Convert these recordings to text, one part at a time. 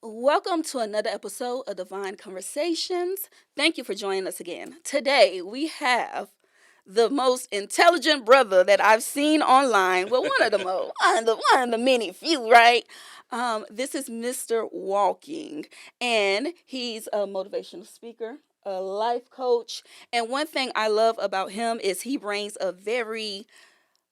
Welcome to another episode of Divine Conversations. Thank you for joining us again. Today we have the most intelligent brother that I've seen online. Well, one of the most, one of the many few, right? This is Mr. Walking, and he's a motivational speaker, a life coach, and one thing I love about him is he brings a very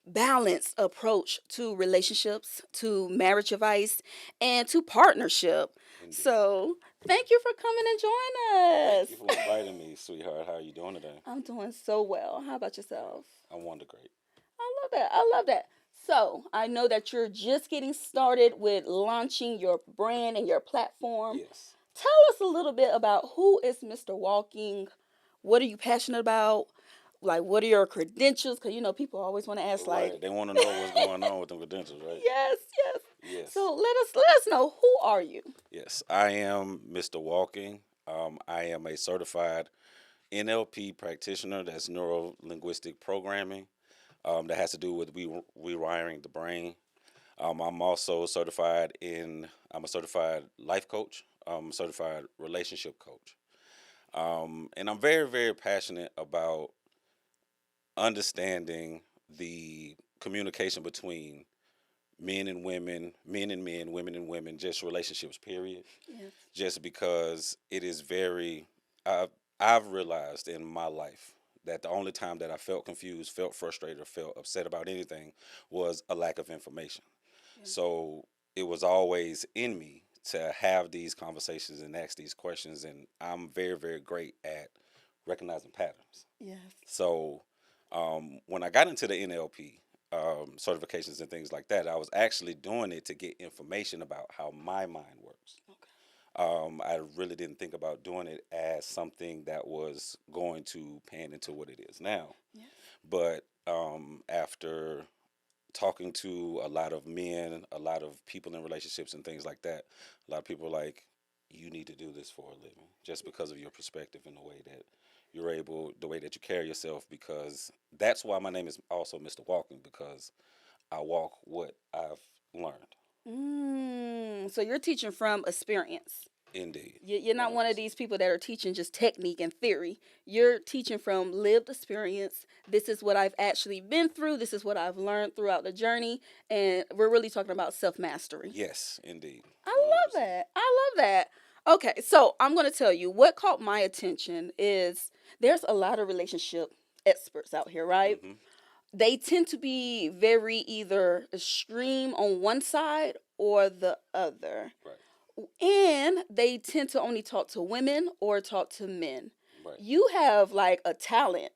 balanced approach to relationships, to marriage advice, and to partnership. Indeed. So, thank you for coming and joining Thank us. you for inviting me, sweetheart. How are you doing today? I'm doing so well. How about yourself? I'm wonder great. I love that. I love that. So, I know that you're just getting started with launching your brand and your platform. Yes. Tell us a little bit about who is Mr. Walking. What are you passionate about? Like, what are your credentials? Because, people always want to ask, like, Right. They want to know what's going on with the credentials, right? yes, yes. Yes. So let us know, who are you? Yes. I am Mr. Walking. I am a certified NLP practitioner. That's neuro linguistic programming. That has to do with rewiring the brain. I'm also certified in. I'm a certified life coach. I'm a certified relationship coach. And I'm very, very passionate about understanding the communication between men and men, women and women, just relationships, period. Yes. Just because it is very, I've, I've realized in my life that the only time that I felt confused, felt frustrated, or felt upset about anything was a lack of information. Yes. So it was always in me to have these conversations and ask these questions, and I'm very, very great at recognizing patterns. Yes. So when I got into the NLP certifications and things like that, I was actually doing it to get information about how my mind works. Okay. I really didn't think about doing it as something that was going to pan into what it is now. Yes. But after talking to a lot of men, a lot of people in relationships and things like that, a lot of people are like, you need to do this for a living just because of your perspective and the way that you're able, the way that you carry yourself. Because that's why my name is also Mr. Walking, because I walk what I've learned. So you're teaching from experience. Indeed. You're not one of 100%. these people that are teaching just technique and theory. You're teaching from lived experience. This is what I've actually been through. This is what I've learned throughout the journey. And we're really talking about self mastery. Yes, indeed. I love 100%. that. I love that. Okay, so I'm going to tell you what caught my attention is there's a lot of relationship experts out here, right? Hmm. They tend to be very either extreme on one side or the other. Right, And they tend to only talk to women or talk to men. right. You have like a talent,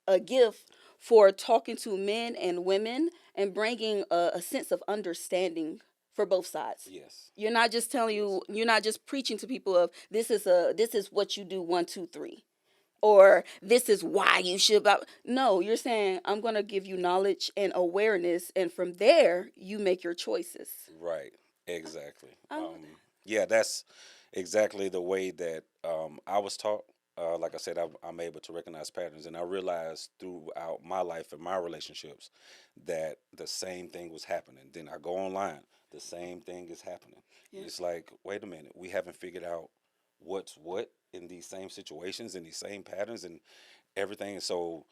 a gift for talking to men and women and bringing a sense of understanding for both sides. Yes, You're not just telling yes, you're not just preaching to people of this is what you do, one, two, three, yes. or this is why you should. No, you're saying I'm gonna give you knowledge and awareness, and from there you make your choices. Right, exactly. I love that. Yeah, that's exactly the way that I was taught. Like I said, I'm able to recognize patterns, and I realized throughout my life and my relationships that the same thing was happening. Then I go online, the same thing is happening. And Yes. it's like, wait a minute, we haven't figured out what's what in these same situations, in these same patterns, and everything. And so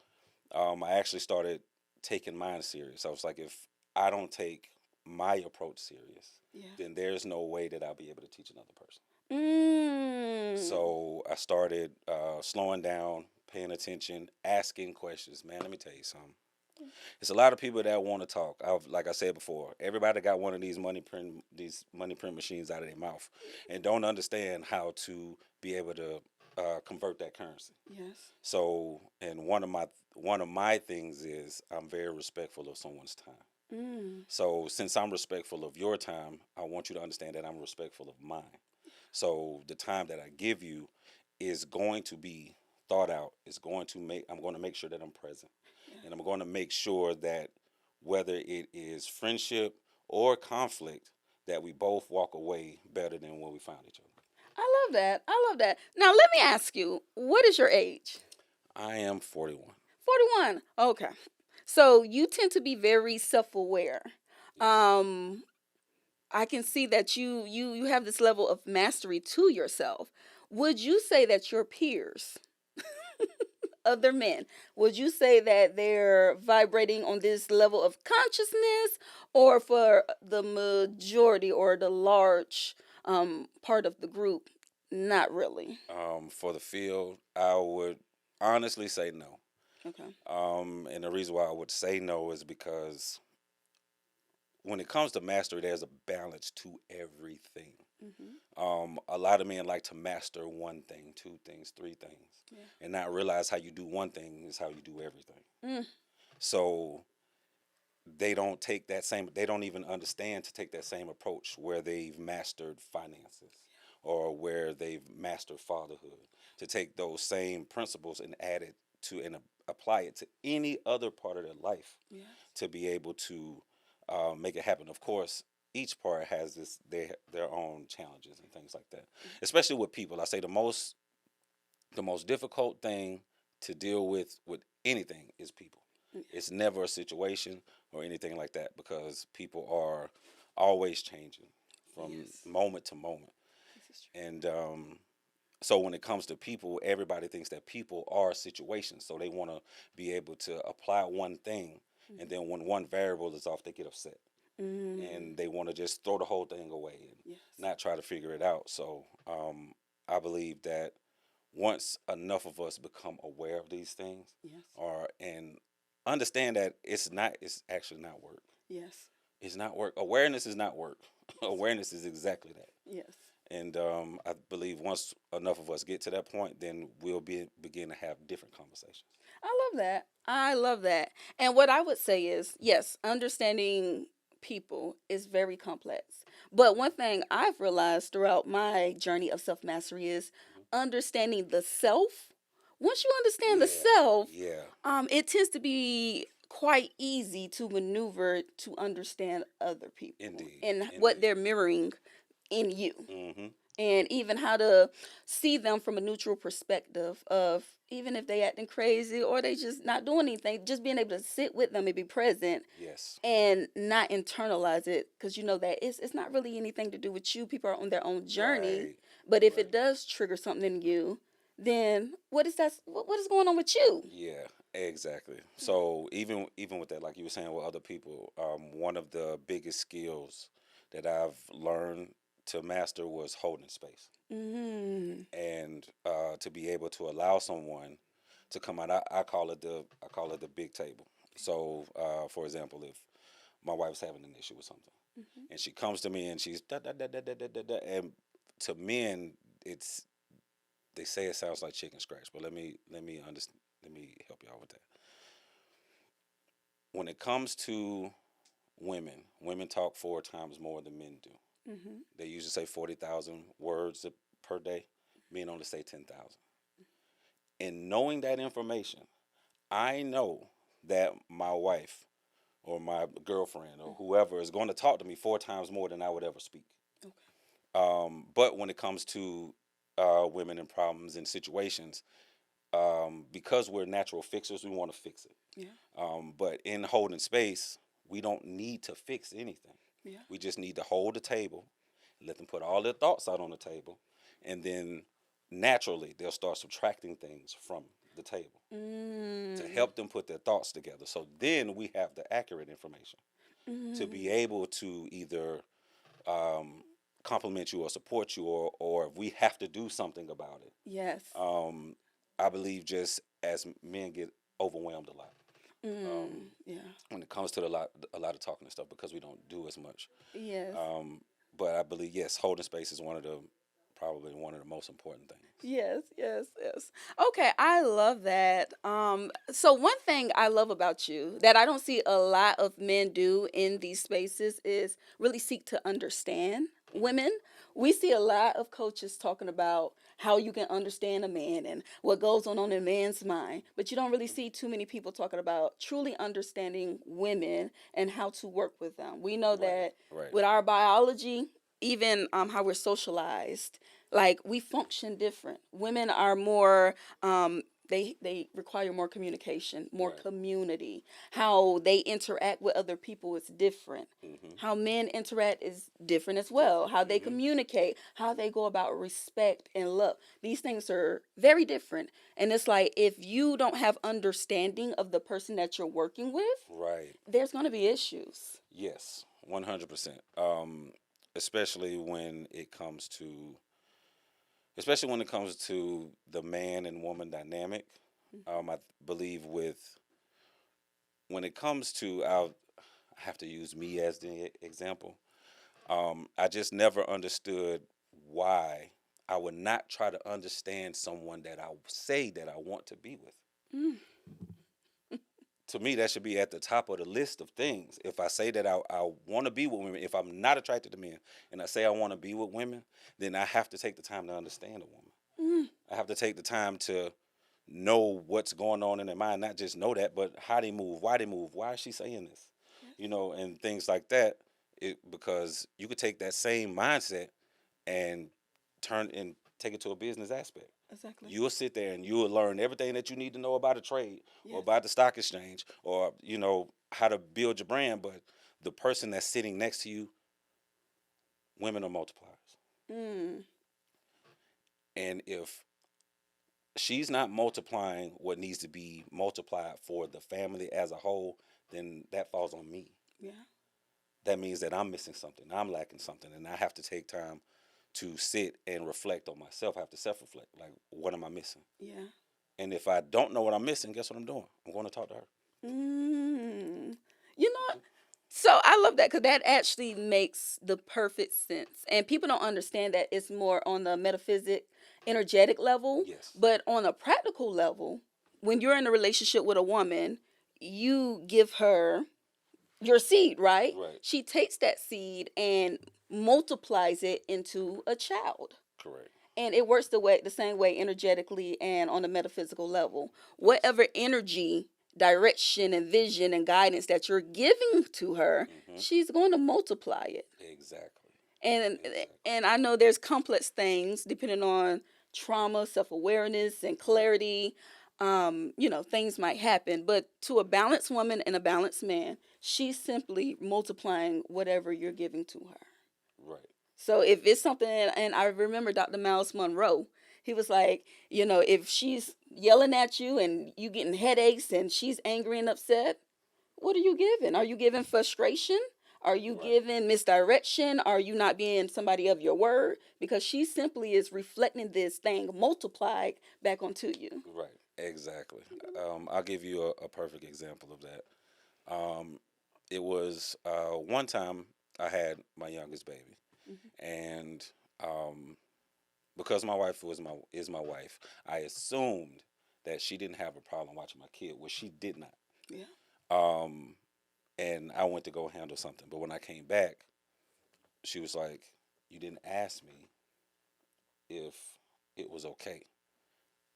I actually started taking mine serious. I was like, if I don't take my approach serious, Yeah. then there's no way that I'll be able to teach another person. Mm. So I started slowing down, paying attention, asking questions. Man, let me tell you something. It's a lot of people that want to talk. Like I said before, everybody got one of these money print machines out of their mouth, and don't understand how to be able to convert that currency. Yes. So, and one of my things is I'm very respectful of someone's time. Mm. So, since I'm respectful of your time, I want you to understand that I'm respectful of mine. So, the time that I give you is going to be thought out. I'm going to make sure that I'm present. Yeah. And I'm going to make sure that whether it is friendship or conflict, that we both walk away better than when we found each other. I love that. I love that. Now let me ask you, what is your age? I am 41. 41. Okay. So you tend to be very self-aware. Yes. Um I can see that you have this level of mastery to yourself. Would you say that your peers, other men, would you say that they're vibrating on this level of consciousness, or for the majority or the large part of the group, not really? For the field, I would honestly say no. Okay. And the reason why I would say no is because when it comes to mastery, there's a balance to everything. Mm-hmm. A lot of men like to master one thing, two things, three things, Yeah. and not realize how you do one thing is how you do everything. Mm. So they don't even understand to take that same approach where they've mastered finances or where they've mastered fatherhood, to take those same principles and add it to and apply it to any other part of their life Yes. to be able to make it happen. Of course, each part has their own challenges and things like that. Especially with people, I say the most difficult thing to deal with anything is people. Mm. It's never a situation or anything like that because people are always changing from Yes. moment to moment. This is And so when it comes to people, everybody thinks that people are situations. So they want to be able to apply one thing, true. and then when one variable is off, they get upset Mm. and they want to just throw the whole thing away and Yes. not try to figure it out. So I believe that once enough of us become aware of these things, Yes. or and understand that it's actually not work. Yes. It's not work. Awareness is not work. Awareness is exactly that. Yes. And I believe once enough of us get to that point, then we'll begin to have different conversations. I love that. I love that. And what I would say is, yes, understanding people is very complex. But one thing I've realized throughout my journey of self mastery is Mhm. understanding the self. Once you understand the Yeah, self, yeah, it tends to be quite easy to maneuver to understand other people indeed, and what indeed. they're mirroring in you, Hmm. and even how to see them from a neutral perspective of, even if they acting crazy or they just not doing anything, just being able to sit with them and be present Yes, and not internalize it, because you know that it's not really anything to do with you. People are on their own journey, right, but if it right. does trigger something in you, then what is going on with you? Yeah, exactly. So even with that, like you were saying with other people, one of the biggest skills that I've learned to master was holding space, Mm-hmm. and to be able to allow someone to come out. I call it the big table. So, for example, if my wife's having an issue with something, Mm-hmm. and she comes to me and she's da da da da da da da, da and to men, it's they say it sounds like chicken scratch, but let me understand. Let me help you out with that. When it comes to women talk 4 times more than men do. Mm-hmm. They usually say 40,000 words per day. Men only say 10,000. And knowing that information, I know that my wife or my girlfriend or whoever is going to talk to me 4 times more than I would ever speak. Okay. But when it comes to women and problems and situations, because we're natural fixers, we want to fix it. Yeah. But in holding space, we don't need to fix anything. Yeah. We just need to hold the table, let them put all their thoughts out on the table, and then naturally they'll start subtracting things from the table to Mm. help them put their thoughts together. So then we have the accurate information to Mm. be able to either um, compliment you or support you, or if we have to do something about it. Yes. Um, I believe just as men get overwhelmed a lot Mm. Yeah. when it comes to a lot of talking and stuff because we don't do as much. Yes. Um, but I believe yes, holding space is probably one of the most important things. Yes, yes, yes. Okay, I love that. So one thing I love about you that I don't see a lot of men do in these spaces is really seek to understand women. We see a lot of coaches talking about how you can understand a man and what goes on in a man's mind, but you don't really see too many people talking about truly understanding women and how to work with them. We know Right, that right, with our biology, even how we're socialized, like we function different. Women are more they require more communication, more Right. community. How they interact with other people is different. Mm-hmm. How men interact is different as well. Different. How they Mm-hmm. communicate, how they go about respect and love. These things are very different. And it's like if you don't have understanding of the person that you're working with, Right. there's going to be issues. Yes. 100%. Especially when it comes to, especially when it comes to the man and woman dynamic. I believe with when it comes to, I have to use me as the example. I just never understood why I would not try to understand someone that I say that I want to be with. Mm, To me, that should be at the top of the list of things. If I say that I want to be with women, if I'm not attracted to men, and I say I want to be with women, then I have to take the time to understand a woman. mm, I have to take the time to know what's going on in their mind, not just know that, but how they move, why is she saying this, yes, and things like that. Because you could take that same mindset and turn and take it to a business aspect. exactly. You'll sit there and you'll learn everything that you need to know about a trade or Yes. about the stock exchange or how to build your brand. But the person that's sitting next to you, women are multipliers, Mm, and if she's not multiplying what needs to be multiplied for the family as a whole, then that falls on me. yeah. That means that I'm missing something, I'm lacking something, and I have to take time to sit and reflect on myself. I have to self-reflect. Like, what am I missing? Yeah. And if I don't know what I'm missing, guess what I'm doing? I'm going to talk to her. Mm. You know, so I love that because that actually makes the perfect sense. And people don't understand that it's more on the metaphysic, energetic level, Yes. but on a practical level, when you're in a relationship with a woman, you give her your seed, right? Right. She takes that seed and multiplies it into a child. Correct. And it works the same way energetically and on a metaphysical level. Yes. Whatever energy, direction, and vision and guidance that you're giving to her, Mm-hmm. she's going to multiply it. Exactly. And Exactly. and I know there's complex things depending on trauma, self-awareness, and Right. clarity. Things might happen, but to a balanced woman and a balanced man, she's simply multiplying whatever you're giving to her. Right. So if it's something, and I remember Dr. Miles Monroe, he was like, if she's yelling at you and you getting headaches and she's angry and upset, what are you giving? Are you giving frustration? Are you Right. giving misdirection? Are you not being somebody of your word? Because she simply is reflecting this thing multiplied back onto you. Right. Exactly. I'll give you a perfect example of that. Um, it was one time I had my youngest baby, Mm-hmm. and um, because my wife is my wife, I assumed that she didn't have a problem watching my kid, which she did not. Yeah. Um, and I went to go handle something, but when I came back, she was like, "You didn't ask me if it was okay."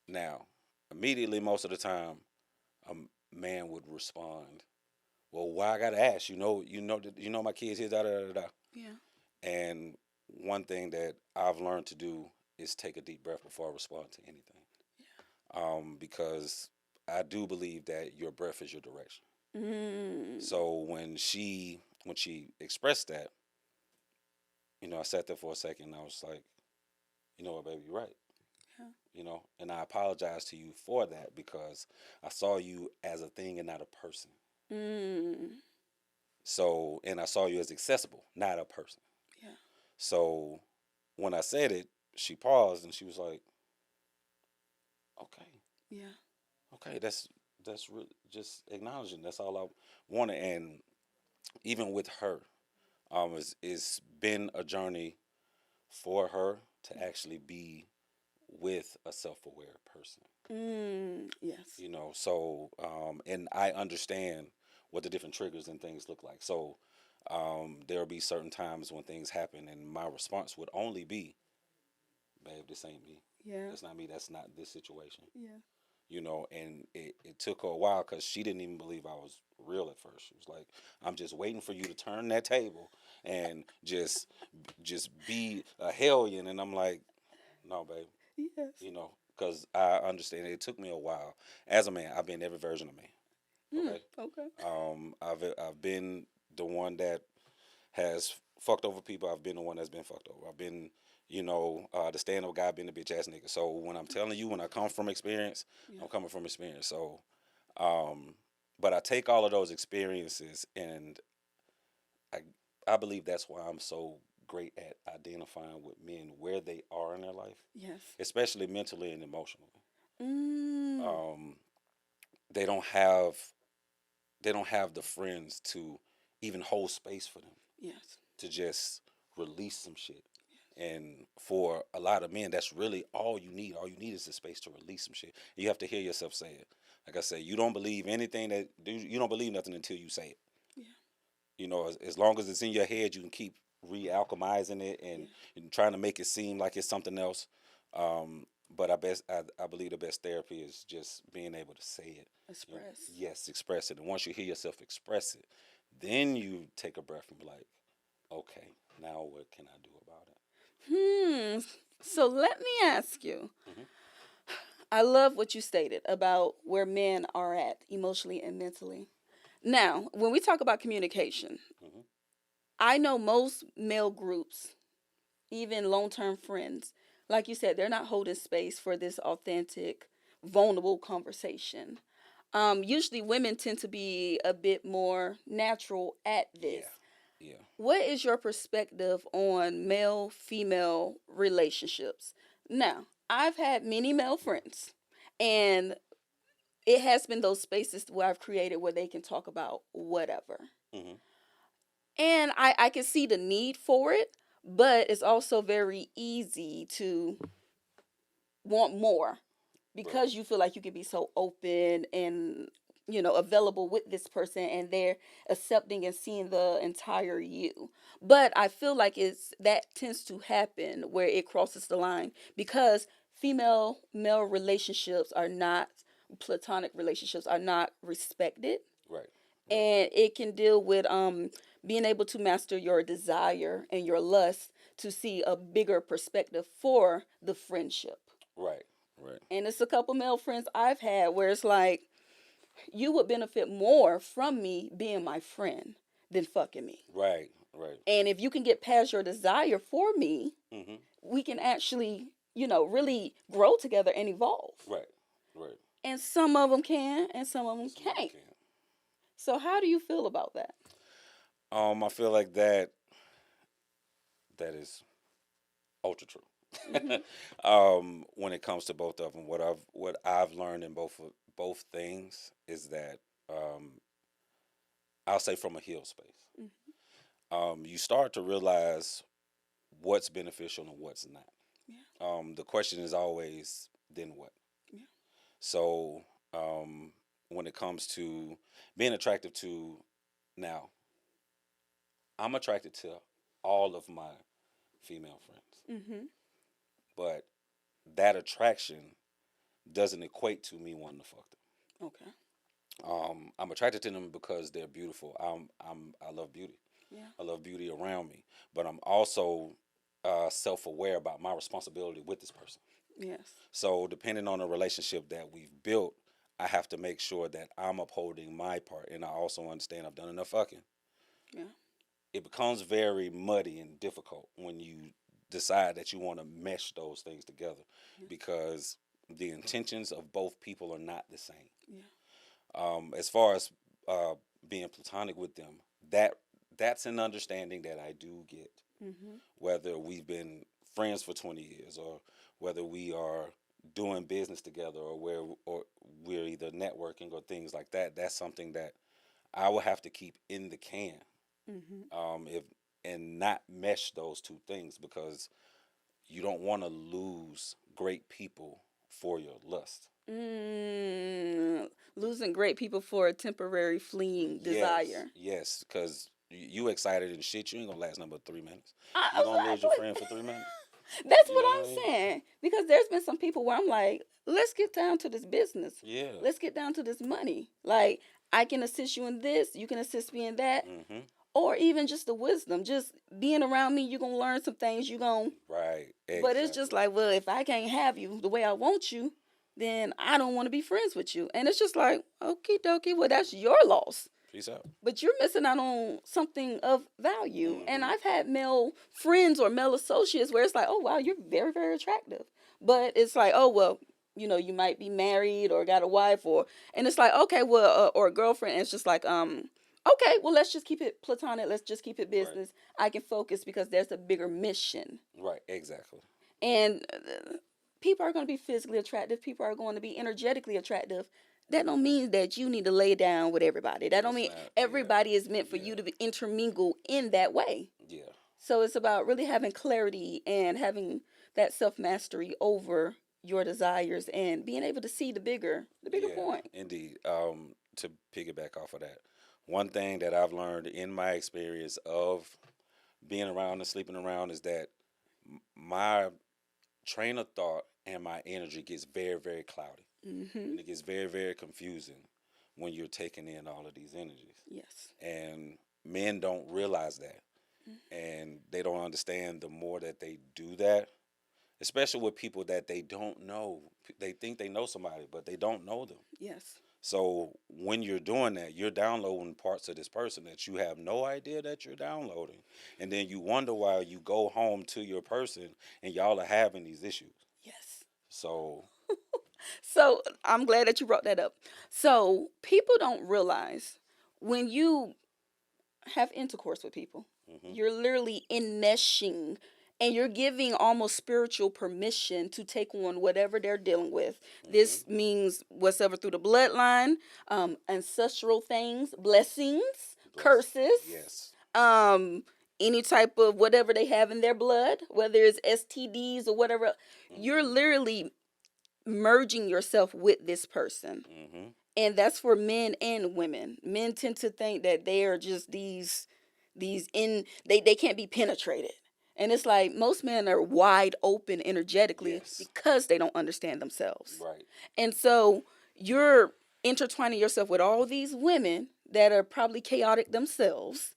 Now, immediately, most of the time, a man would respond, "Well, why I gotta ask? You know my kids here, da da da da." Yeah. And one thing that I've learned to do is take a deep breath before I respond to anything, because I do believe that your breath is your direction. Mm. So when she expressed that, I sat there for a second and I was like, you know what, baby, you're right. Yeah. And I apologize to you for that because I saw you as a thing and not a person. Mm. So, and I saw you as accessible, not a person. Yeah. So when I said it, she paused and she was like, okay, Yeah. okay, that's really just acknowledging. That's all I wanted. And even with her, it's been a journey for her to actually be with a self-aware person. Yes. So and I understand what the different triggers and things look like. So there'll be certain times when things happen and my response would only be, babe, this ain't me. Yeah. That's not me. That's not this situation. Yeah. And it took her a while because she didn't even believe I was real at first. She was like, I'm just waiting for you to turn that table and just be a hellion. And I'm like, no, babe, Yes. because I understand it took me a while. As a man, I've been every version of me. Hmm. Okay. Okay. I've been the one that has fucked over people. I've been the one that's been fucked over. I've been, the stand up guy, being the bitch ass nigga. So when I'm telling you, when I come from experience, Yeah. I'm coming from experience. So, um, but I take all of those experiences, and I I believe that's why I'm so great at identifying with men where they are in their life, Yes. especially mentally and emotionally. Mm. Um, they don't have they don't have the friends to even hold space for them Yes. to just release some shit. And for a lot of men, that's really all you need. All you need is the space to release some shit. You have to hear yourself say it. Like I say, you don't believe anything you don't believe nothing until you say it. Yeah. As long as it's in your head, you can keep re-alchemizing it Yeah. and trying to make it seem like it's something else. But I believe the best therapy is just being able to say it. Express. Yes, express it. And once you hear yourself express it, then you take a breath and be like, okay, now what can I do about it? Hmm. So let me ask you. Hmm. I love what you stated about where men are at emotionally and mentally. Now, when we talk about communication, Hmm. I know most male groups, even long term friends, like you said, they're not holding space for this authentic, vulnerable conversation. Usually, women tend to be a bit more natural at this. Yeah, yeah. What is your perspective on male female relationships? Now, I've had many male friends, and it has been those spaces where I've created where they can talk about whatever. Hmm. And I can see the need for it, but it's also very easy to want more Right, because you feel like you can be so open and available with this person and they're accepting and seeing the entire you. But I feel like it's that tends to happen where it crosses the line because female male relationships are not platonic relationships are not respected, right, right, and it can deal with being able to master your desire and your lust to see a bigger perspective for the friendship. right, right, And it's a couple male friends I've had where it's like, you would benefit more from me being my friend than fucking me. right, right. And if you can get past your desire for me, Hmm. we can actually, really grow together and evolve. Right, right. And some of them can, and some of them Some of them can't. can't. So, how do you feel about that? I feel like that is ultra true. Hmm. When it comes to both of them, what I've learned in both things is that um, I'll say from a heal space, you start to realize what's beneficial and what's not. Yeah, The question is always, then what? yeah, So um, when it comes to being attractive to now, I'm attracted to all of my female friends, hmm, but that attraction doesn't equate to me wanting to fuck them. okay, I'm attracted to them because they're beautiful. I love beauty. yeah, I love beauty around me, but I'm also self-aware about my responsibility with this person. yes, So depending on the relationship that we've built, I have to make sure that I'm upholding my part, and I also understand I've done enough fucking. yeah, It becomes very muddy and difficult when you decide that you want to mesh those things together yeah, because the intentions of both people are not the same. yeah, As far as uh, being platonic with them, that that's an understanding that I do get. hmm, Whether we've been friends for 20 years or whether we are doing business together or we're either networking or things like that, that's something that I will have to keep in the can, hmm. if and not mesh those two things because you don't want to lose great people for your lust. Losing great people for a temporary fleeing Yes, desire. yes, because you excited and shit, you ain't gonna last number 3 minutes. You gonna lose your friend Exactly. for 3 minutes. That's You what know what I I'm mean? saying. Because there's been some people where I'm like, let's get down to this business. Yeah. Let's get down to this money. Like, I can assist you in this. You can assist me in that. Hmm. or even just the wisdom. Just being around me, you're gonna learn some things. You gonna, Right. but it's just Exactly. like, well, if I can't have you the way I want you, then I don't want to be friends with you. And it's just like, okie dokie, well, that's your loss. Peace out. But you're missing out on something of value. And Hmm. I've had male friends or male associates where it's like, oh, wow, you're very, very attractive. But it's like, oh, well, you might be married or got a wife, and it's like, okay, well, or a girlfriend. And it's just like, okay, well, let's just keep it platonic. Let's just keep it Right. business. I can focus because there's a bigger mission. Right. Exactly. And people are going to be physically attractive. People are going to be energetically attractive. That don't mean that you need to lay down with everybody. That don't It's mean not. Yeah. everybody is meant for you Yeah. to be intermingle in that way. Yeah. So it's about really having clarity and having that self mastery over your desires and being able to see the bigger Yeah. point. Indeed. To piggyback off of that, one thing that I've learned in my experience of being around and sleeping around is that my train of thought and my energy gets very, very cloudy. Mm-hmm. And it gets very, very confusing when you're taking in all of these energies. Yes. And men don't realize that. And they don't understand the more that they do that, especially with people that they don't know. They think they know somebody, but they don't know them. Yes. So when you're doing that, you're downloading parts of this person that you have no idea that you're downloading. And then you wonder why you go home to your person and y'all are having these issues. Yes. So, So I'm glad that you brought that up. So people don't realize when you have intercourse with people, hmm, you're literally enmeshing and you're giving almost spiritual permission to take on whatever they're dealing with. hmm, This means whatever through the bloodline, ancestral things, blessings, blessings. curses, Yes. um, any type of whatever they have in their blood, whether it's STDs or whatever. You're Hmm, literally merging yourself with this person. hmm, And that's for men and women. Men tend to think that they are just these in they can't be penetrated. And it's like most men are wide open energetically yes. because they don't understand themselves. Right. And so you're intertwining yourself with all these women that are probably chaotic themselves,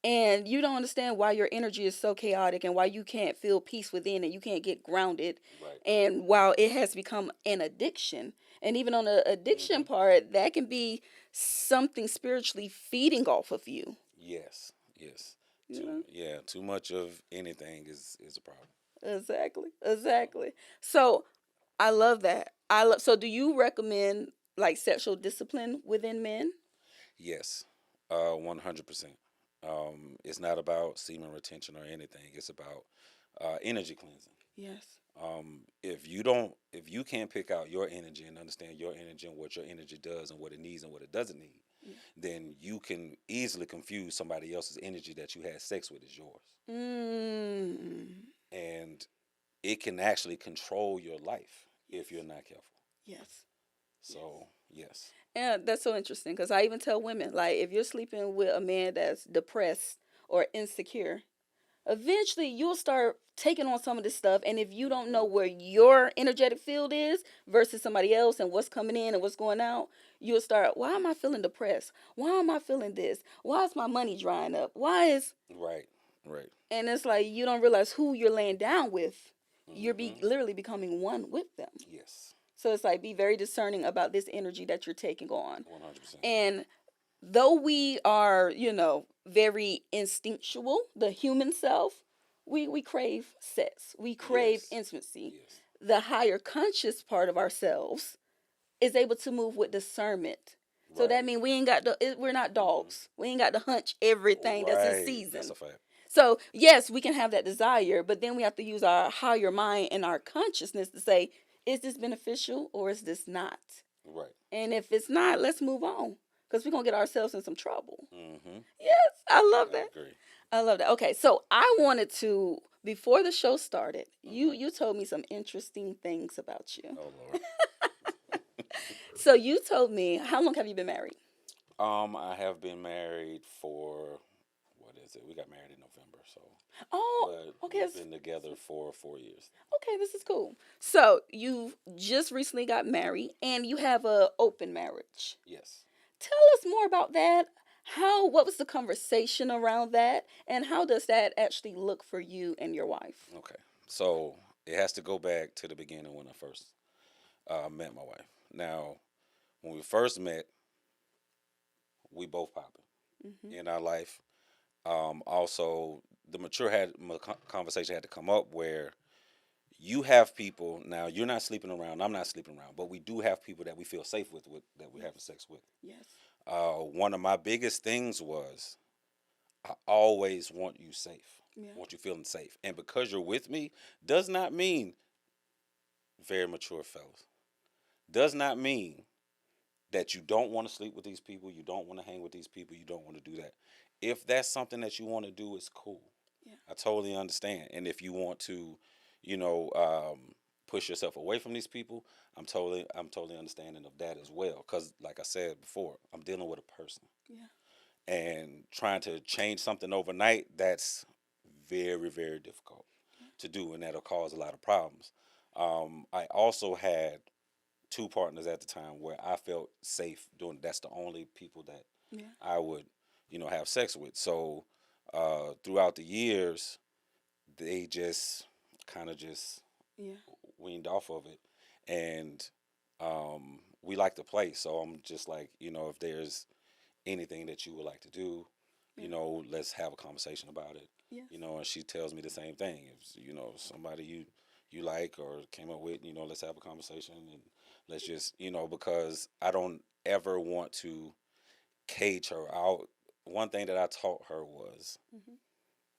and you don't understand why your energy is so chaotic and why you can't feel peace within and you can't get grounded, Right. and while it has become an addiction. And even on the addiction Hmm. part, that can be something spiritually feeding off of you, Yes. Yes. you know. Too much of anything is a problem. Exactly, So, exactly. So I love that. So do you recommend like sexual discipline within men? yes. 100%. It's not about semen retention or anything. It's about energy cleansing. Yes. If you can't pick out your energy and understand your energy and what your energy does and what it needs and what it doesn't need, Yeah. then you can easily confuse somebody else's energy that you had sex with as yours. Mm. And it can actually control your life if you're Yes. not careful. Yes. Yes. So, yes. And that's so interesting because I even tell women, like, if you're sleeping with a man that's depressed or insecure, eventually you'll start taking on some of this stuff. And if you don't know Hmm. where your energetic field is versus somebody else and what's coming in and what's going out, you'll start, why am I feeling depressed? Why am I feeling this? Why is my money drying up? Why is, Right. Right. and it's like you don't realize who you're laying down with. You're Hmm. literally becoming one with them. Yes. So it's like be very discerning about this energy that you're taking on. 100%. And though we are, very instinctual, the human self, we crave sex. We crave Yes. intimacy. Yes. The higher conscious part of ourselves is able to move with discernment. So that Right. means we're not Hmm. dogs. We ain't got to hunch everything that's in Right. That's season. a fact. So yes, we can have that desire, but then we have to use our higher mind and our consciousness to say, is this beneficial or is this not? Right. And if it's not, let's move on because we're going to get ourselves in some trouble. Hmm. Yes, I love I that. agree. I love that. Okay, so I wanted to before the show started, you Hmm. you told me some interesting things about you. Oh Lord. So you told me, how long have you been married? I have been married for what is it? We got married in November, so Oh, but okay. we've been together for 4 years. Okay, this is cool. So you just recently got married and you have a open marriage. Yes. Tell us more about that. What was the conversation around that, and how does that actually look for you and your wife? Okay. So it has to go back to the beginning when I first met my wife. Now, when we first met, we both popping Mhm. in our life. Also, the conversation had to come up where you have people. Now, you're not sleeping around. I'm not sleeping around, but we do have people that we feel safe with that we're Yes. having sex with. Yes. One of my biggest things was I always want you safe. Yeah. I want you feeling safe. And because you're with me does not mean very mature fellas. Does not mean that you don't want to sleep with these people, you don't want to hang with these people, you don't want to do that. If that's something that you want to do, it's cool. Yeah. I totally understand. And if you want to, you know, push yourself away from these people, I'm totally understanding of that as well. Because, like I said before, I'm dealing with a person, Yeah. and trying to change something overnight, that's very, very difficult to do, and that'll cause a lot of problems. I also had two partners at the time where I felt safe doing. That's the only people that Yeah. I would, have sex with. So throughout the years, they just kind of just Yeah. weaned off of it, and we like to play. So I'm just like, if there's anything that you would like to do, Yeah. let's have a conversation about it. Yes. And she tells me the same thing. If somebody you like or came up with, let's have a conversation, and let's just, because I don't ever want to cage her out. One thing that I taught her was, Mhm.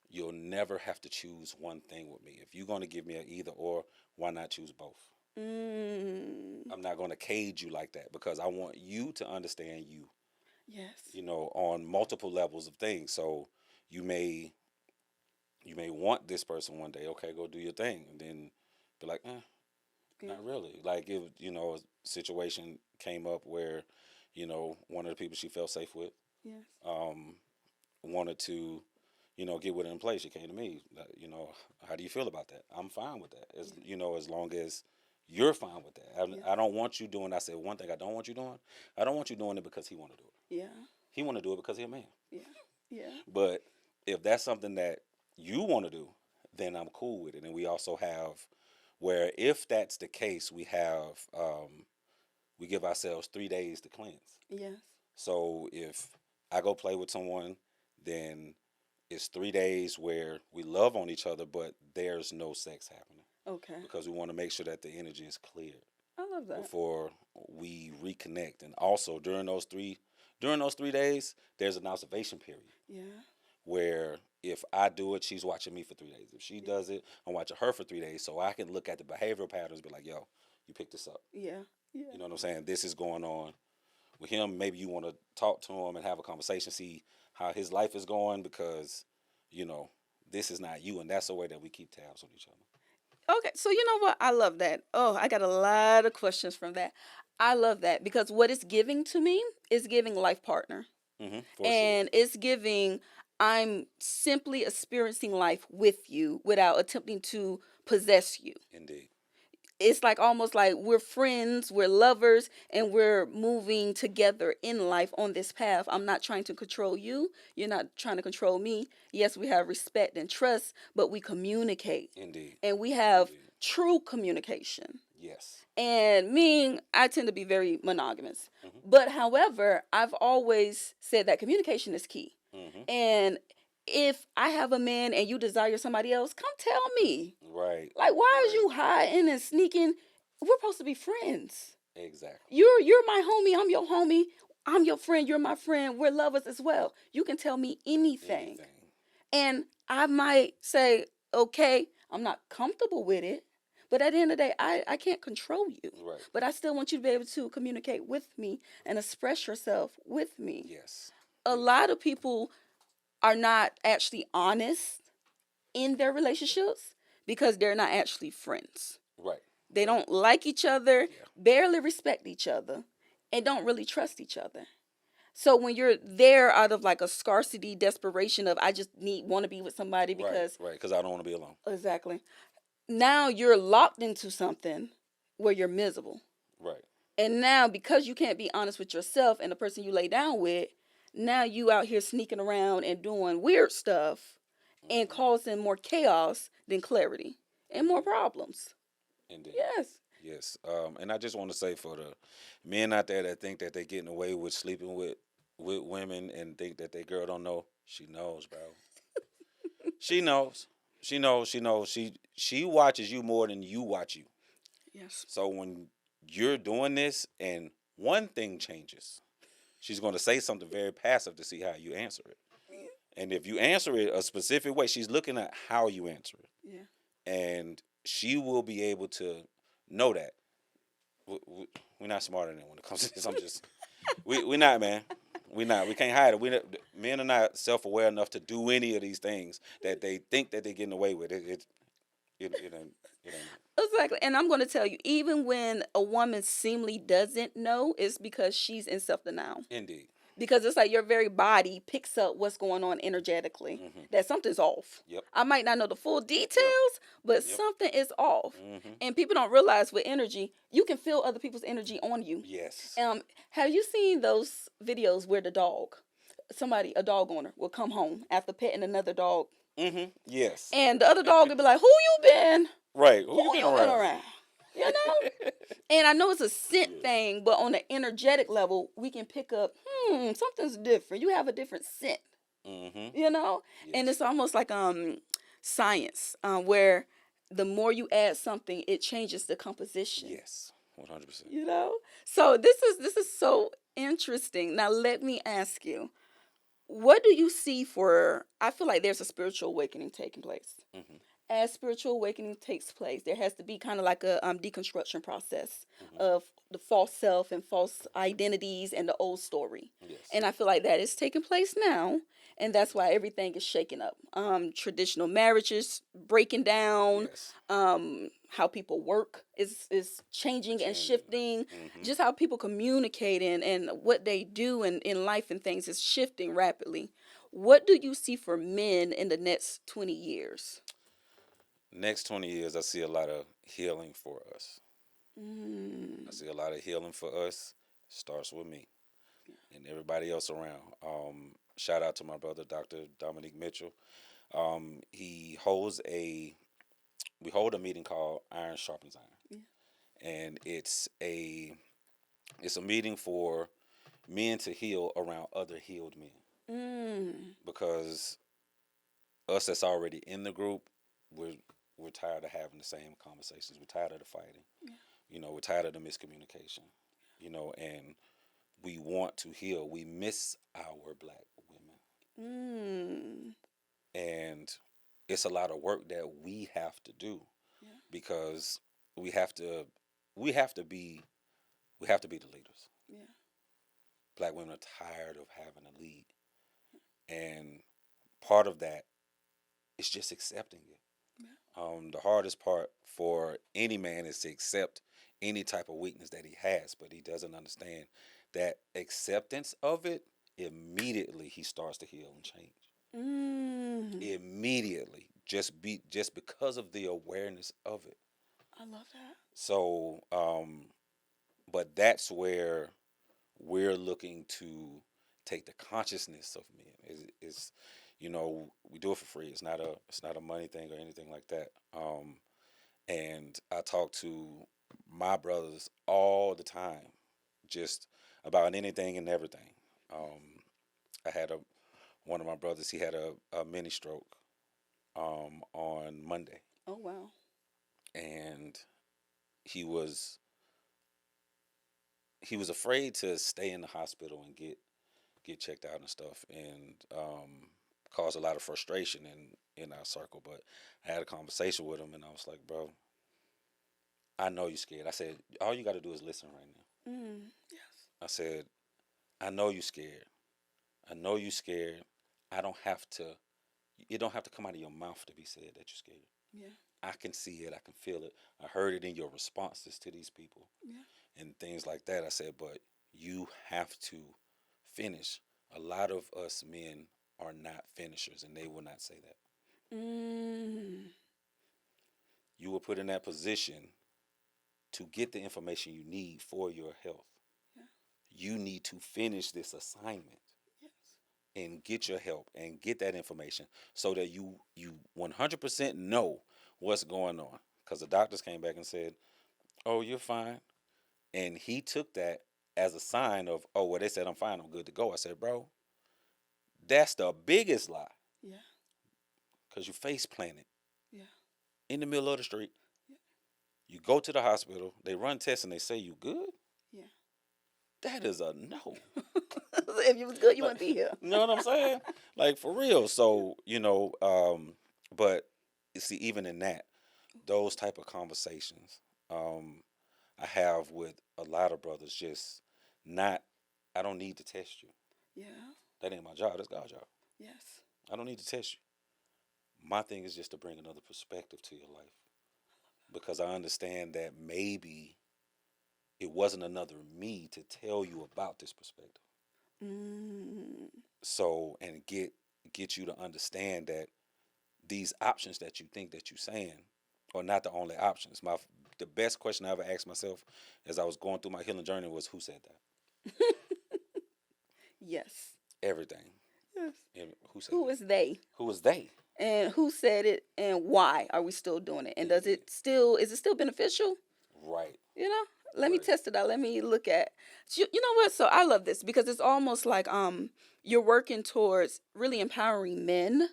you'll never have to choose one thing with me. If you're going to give me an either or, why not choose both? Mm. I'm not going to cage you like that, because I want you to understand you, Yes. on multiple levels of things. So you may want this person one day, okay, go do your thing, and then be like, Yeah. not really. Like, if a situation came up where, one of the people she felt safe with, Yes. um, wanted to, get with her in place. She came to me, like, how do you feel about that? I'm fine with that, as Yeah. as long as you're fine with that. Yes. I don't want you doing. I said one thing I don't want you doing. I don't want you doing it because he want to do it. Yeah. He want to do it because he's a man. Yeah. Yeah. But if that's something that you want to do, then I'm cool with it. And we also have where, if that's the case, we give ourselves 3 days to cleanse. Yes. So if I go play with someone, then it's 3 days where we love on each other, but there's no sex happening, Okay. because we want to make sure that the energy is clear I love that. before we reconnect. And also during those 3 days, there's an observation period Yeah. where, if I do it, she's watching me for 3 days. If she Yeah. does it, I'm watching her for 3 days, so I can look at the behavioral patterns, be like, yo, you picked this up. Yeah. Yeah. You know what I'm saying? This is going on with him. Maybe you want to talk to him and have a conversation, see how his life is going, because, you know, this is not you. And that's the way that we keep tabs on each other. Okay, so you know what? I love that. Oh, I got a lot of questions from that. I love that because what it's giving to me is giving life partner. For sure. And it's giving, I'm simply experiencing life with you without attempting to possess you. Indeed. It's like almost like we're friends, we're lovers, and we're moving together in life on this path. I'm not trying to control you. You're not trying to control me. Yes, we have respect and trust, but we communicate Indeed. and we have Indeed. true communication. Yes. And me, I tend to be very monogamous. Hmm. But however, I've always said that communication is key. Hmm. And if I have a man and you desire somebody else, come tell me. Right. Like, why is Right. you hiding and sneaking? We're supposed to be friends. Exactly. You're my homie. I'm your homie. I'm your friend. You're my friend. We're lovers as well. You can tell me anything. Anything. And I might say, okay, I'm not comfortable with it. But at the end of the day, I can't control you. Right. But I still want you to be able to communicate with me and express yourself with me. Yes. A Yes. lot of people are not actually honest in their relationships because they're not actually friends. Right. They Right. don't like each other, Yeah. barely respect each other, and don't really trust each other. So when you're there out of like a scarcity, desperation of I just want to be with somebody Right. because Right. Because I don't want to be alone. exactly. Now you're locked into something where you're miserable. Right. And now because you can't be honest with yourself and the person you lay down with, Now you out here sneaking around and doing weird stuff and Mm-hmm. causing more chaos than clarity and more Indeed. problems. Indeed. Yes. Yes. And I just want to say for the men out there that think that they're getting away with sleeping with women and think that their girl don't know, she knows, bro. She knows. She knows. She knows. She watches you more than you watch you. Yes. So when you're doing this and one thing changes, she's going to say something very passive to see how you answer it. And if you answer it a specific way, she's looking at how you answer it. Yeah. And she will be able to know that. We're not smarter than when it comes to this. I'm just, we not, man. We not. We can't hide it. Men are not self aware enough to do any of these things that they think that they're getting away with. It ain't. It ain't. Exactly. And I'm going to tell you, even when a woman seemingly doesn't know, it's because she's in self denial. Indeed. Because it's like your very body picks up what's going on energetically, Mm-hmm. that something's off. Yep. I might not know the full Yep. details, but Yep. something is off. Mm-hmm. And people don't realize with energy, you can feel other people's energy on you. Yes. Have you seen those videos where a dog owner, will come home after petting another dog, Mm-hmm. Yes. and the other dog will be like, "Who you been? Right. Who Who you been you been around? around?" You know? And I know it's a scent Yes. thing, but on the energetic level, we can pick up, something's different. You have a different scent, Mm-hmm. you know? And Yes. it's almost like science, where the more you add something, it changes the composition. Yes. 100%. You know? So this is so interesting. Now let me ask you, what do you see for I feel like there's a spiritual awakening taking place. Mm-hmm. As spiritual awakening takes place, there has to be kind of like a deconstruction process Mm-hmm. of the false self and false identities and the old story. Yes. And I feel like that is taking place now, and that's why everything is shaking up. Traditional marriages breaking down. Yes. How people work is changing and Changing. shifting. Mm-hmm. Just how people communicate and what they do in life and things is shifting rapidly. What do you see for men in the next 20 years? Next 20 years, I see a lot of healing for us. I Mm. see a lot of healing for us. Starts with me and everybody else around. Shout out to my brother, Dr. Dominique Mitchell. He holds we hold a meeting called Iron Sharpens Yeah. Iron, and it's a meeting for men to heal around other healed men Mm. because us that's already in the group, we're we're tired of having the same conversations. We're tired of the fighting. Yeah. We're tired of the miscommunication. And we want to heal. We miss our black women, Mm. and it's a lot of work that we have to do Yeah. because we have to we have to be we have to be the leaders. Yeah. Black women are tired of having a lead, and part of that is just accepting it. Yeah. The hardest part for any man is to accept any type of weakness that he has, but he doesn't understand that acceptance of it immediately he starts to heal and change. Mm. Immediately, just because of the awareness of it. I love that. So, but that's where we're looking to take the consciousness of men. We do it for free. It's not a money thing or anything like that. And I talk to my brothers all the time, just about anything and everything. I had one of my brothers. He had a mini stroke on Monday, Oh wow. and he was he was afraid to stay in the hospital and get checked out and stuff, and caused a lot of frustration in our circle. But I had a conversation with him, and I was like, bro, I know you're scared. I said, all you got to do is listen right now. Mm. Yes. I said, I know you're scared. I know you're scared. I don't have to. It don't have to come out of your mouth to be said that you're scared. Yeah. I can see it. I can feel it. I heard it in your responses to these people Yeah. and things like that. I said, but you have to finish. A lot of us men are not finishers, and they will not say that. Mm. You were put in that position to get the information you need for your health. Yeah. You need to finish this assignment. Yes. and get your help and get that information so that you 100% know what's going on. Because the doctors came back and said, "Oh, you're fine," and he took that as a sign of, "Oh, well, they said I'm fine, I'm good to go." I said, "Bro, that's the biggest lie, Yeah. because you face planted Yeah. in the middle of the street. Yeah. You go to the hospital, they run tests, and they say you good. Yeah. That is a no." If you was good, you Like, wouldn't be here. you know what I'm saying? Like, for real. So, but you see, even in that, those type of conversations, um, I have with a lot of brothers, just not, I don't need to test you. Yeah. That ain't my job. That's God's job. Yes. I don't need to test you. My thing is just to bring another perspective to your life, because I understand that maybe it wasn't another me to tell you about this perspective. Mm. So, and get you to understand that these options that you think that you're saying are not the only options. The best question I ever asked myself as I was going through my healing journey was, who said that? Yes. Everything. Yes. And who said Who that? is they? Who was they? And who said it? And why are we still doing it? And does Yeah. it still is it still beneficial? Right. You know, let me Right. test it out. Let me look at. You know what? So I love this because it's almost like you're working towards really empowering men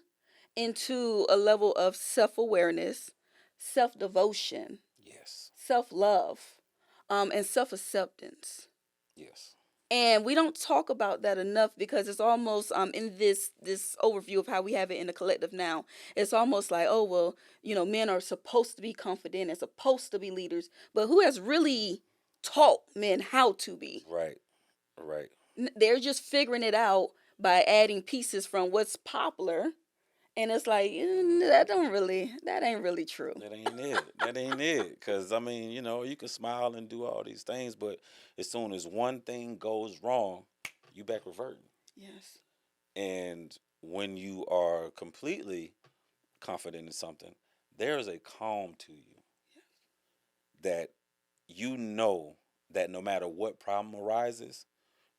into a level of self-awareness, self-devotion, Yes. self-love, and self-acceptance. Yes. And we don't talk about that enough because it's almost in this overview of how we have it in the collective now. It's almost like, oh well, men are supposed to be confident and supposed to be leaders, but who has really taught men how to be? Right. Right. They're just figuring it out by adding pieces from what's popular, and it's like Mhm. that ain't really true. That ain't it. That ain't it. Because, I mean, you can smile and do all these things, but as soon as one thing goes wrong, you back reverting. Yes. And when you are completely confident in something, there is a calm to you that you know that no matter what problem arises,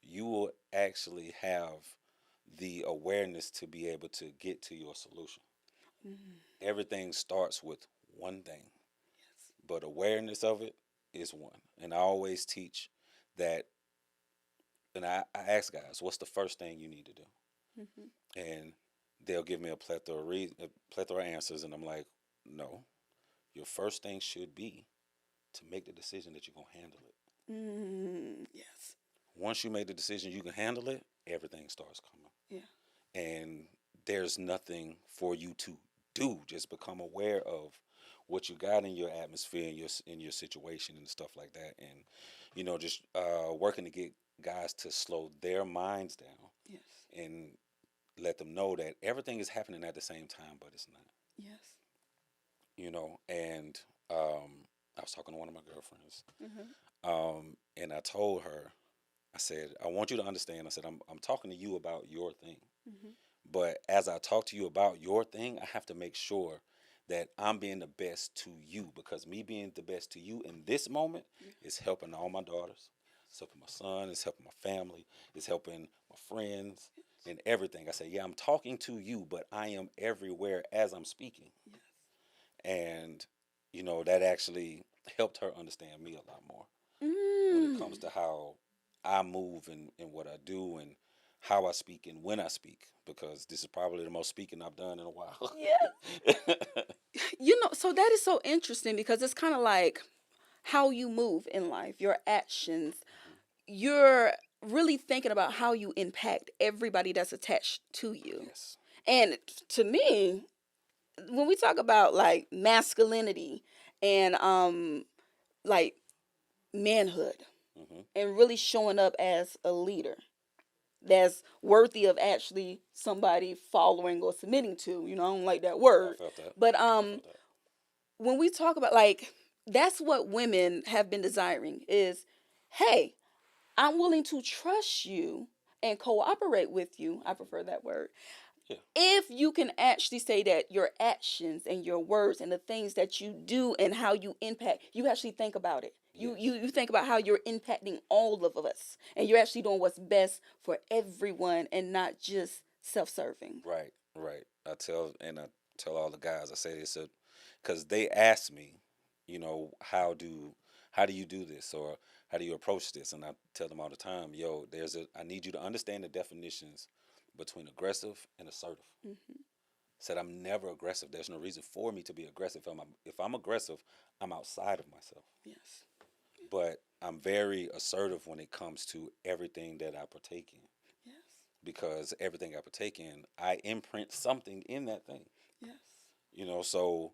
you will actually have the awareness to be able to get to your solution. Mm. Everything starts with one thing, Yes. but awareness of it is one. And I always teach that, and I ask guys, what's the first thing you need to do? Mm-hmm. And they'll give me a plethora of answers, and I'm like, no, your first thing should be to make the decision that you're gonna handle it. Mm. Yes. Once you make the decision you can handle it, everything starts coming. Yeah. And there's nothing for you to do. Just become aware of what you got in your atmosphere, in your situation and stuff like that. And just working to get guys to slow their minds down Yes. and let them know that everything is happening at the same time, but it's not. Yes. And I was talking to one of my girlfriends, Mm-hmm. and I told her, I said, I want you to understand. I said, I'm talking to you about your thing. Mm-hmm. But as I talk to you about your thing, I have to make sure that I'm being the best to you, because me being the best to you in this moment Yeah. is helping all my daughters, it's helping my son, it's helping my family, it's helping my friends and everything. I say, yeah, I'm talking to you, but I am everywhere as I'm speaking. Yes. And, that actually helped her understand me a lot more when it Mm. comes to how I move and what I do and how I speak and when I speak, because this is probably the most speaking I've done in a while. Yes. So that is so interesting because it's kind of like how you move in life, your actions. You're really thinking about how you impact everybody that's attached to you. Yes. And to me, when we talk about like masculinity and like manhood Hmm. and really showing up as a leader that's worthy of actually somebody following or submitting to, I don't like that I word. felt that. But I felt that. when we talk about like that's what women have been desiring is, hey, I'm willing to trust you and cooperate with you. I prefer that word. Yeah. If you can actually say that your actions and your words and the things that you do and how you impact, you actually think about it. You Yes. you think about how you're impacting all of us and you're actually doing what's best for everyone and not just self-serving. Right, right. I tell all the guys, I say this because they ask me, how do you do this, or how do you approach this, and I tell them all the time, yo, I need you to understand the definitions between aggressive and assertive. Hmm. Said I'm never aggressive. There's no reason for me to be aggressive. If I'm aggressive, I'm outside of myself. Yes. But I'm very assertive when it comes to everything that I partake in, Yes. because everything I partake in, I imprint something in that thing. Yes. So,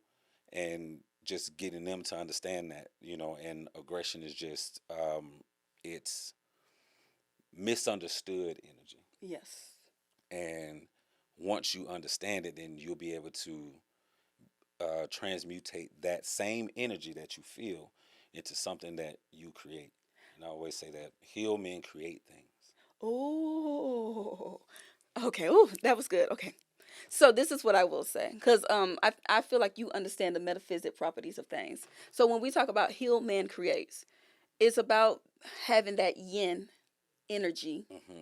and just getting them to understand that, and aggression is just it's misunderstood energy. Yes. And once you understand it, then you'll be able to transmutate that same energy that you feel into something that you create. And I always say that heal men create things. Oh. Okay. Oh, that was good. Okay. So this is what I will say, because I feel like you understand the metaphysic properties of things. So when we talk about heal man creates, it's about having that yin energy, Hmm.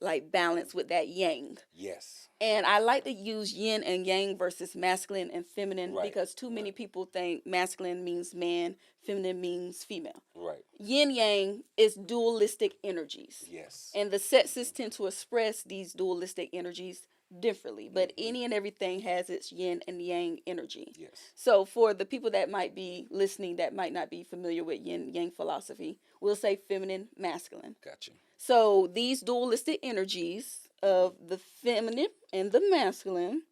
like Hmm. balance with that yang. Yes. And I like to use yin and yang versus masculine and feminine, Right. because too many Right. people think masculine means man, feminine means female. Right. Yin yang is dualistic energies. Yes. And the Hmm. sexes tend to express these dualistic energies differently, but Hmm. any and everything has its yin and yang energy. Yes. So, for the people that might be listening that might not be familiar with yin yang philosophy, we'll say feminine, masculine. Gotcha. So these dualistic energies Hmm. of the feminine and the masculine,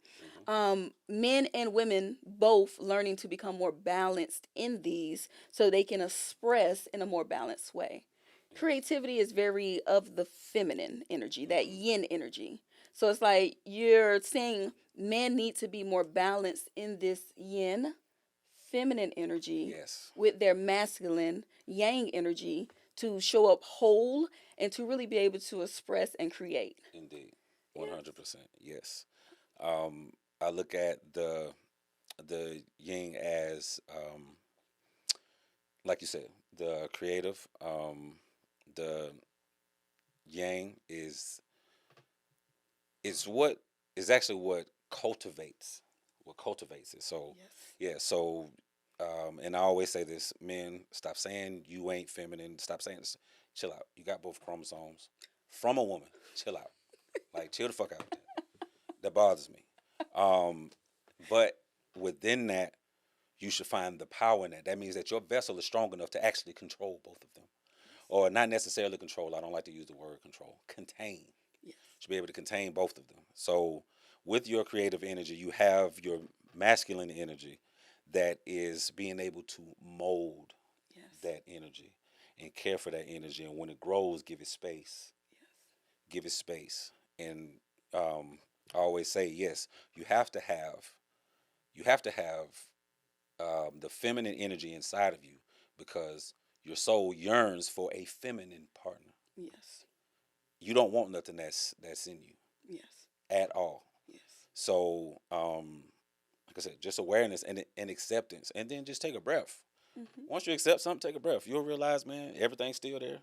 Hmm. men and women both learning to become more balanced in these so they can express in a more balanced way. Yes. Creativity is very of the feminine energy, that Hmm. yin energy. So it's like you're saying men need to be more balanced in this yin feminine energy Yes. with their masculine yang energy to show up whole and to really be able to express and create. Indeed. Yes. 100%. Yes. Um, I look at the yin as, like you said, the creative. The yang is what is actually what cultivates it. So, Yes. yeah. So, and I always say this: men, stop saying you ain't feminine. Stop saying this. Chill out. You got both chromosomes from a woman. Chill out. Like, chill the fuck out with that. That bothers me. Um, but within that, you should find the power in that. That means that your vessel is strong enough to actually control both of them, or not necessarily control. I don't like to use the word control. Contain. Yes. Should be able to contain both of them. So, with your creative energy, you have your masculine energy that is being able to mold Yes. that energy and care for that energy. And when it grows, give it space. Yes. Give it space. And I always say, yes, you have to have you have to have the feminine energy inside of you, because your soul yearns for a feminine partner. Yes. You don't want nothing that's in you Yes. at all. Yes. So, like I said, just awareness and acceptance, and then just take a breath. Mm-hmm. Once you accept something, take a breath. You'll realize, man, everything's still there.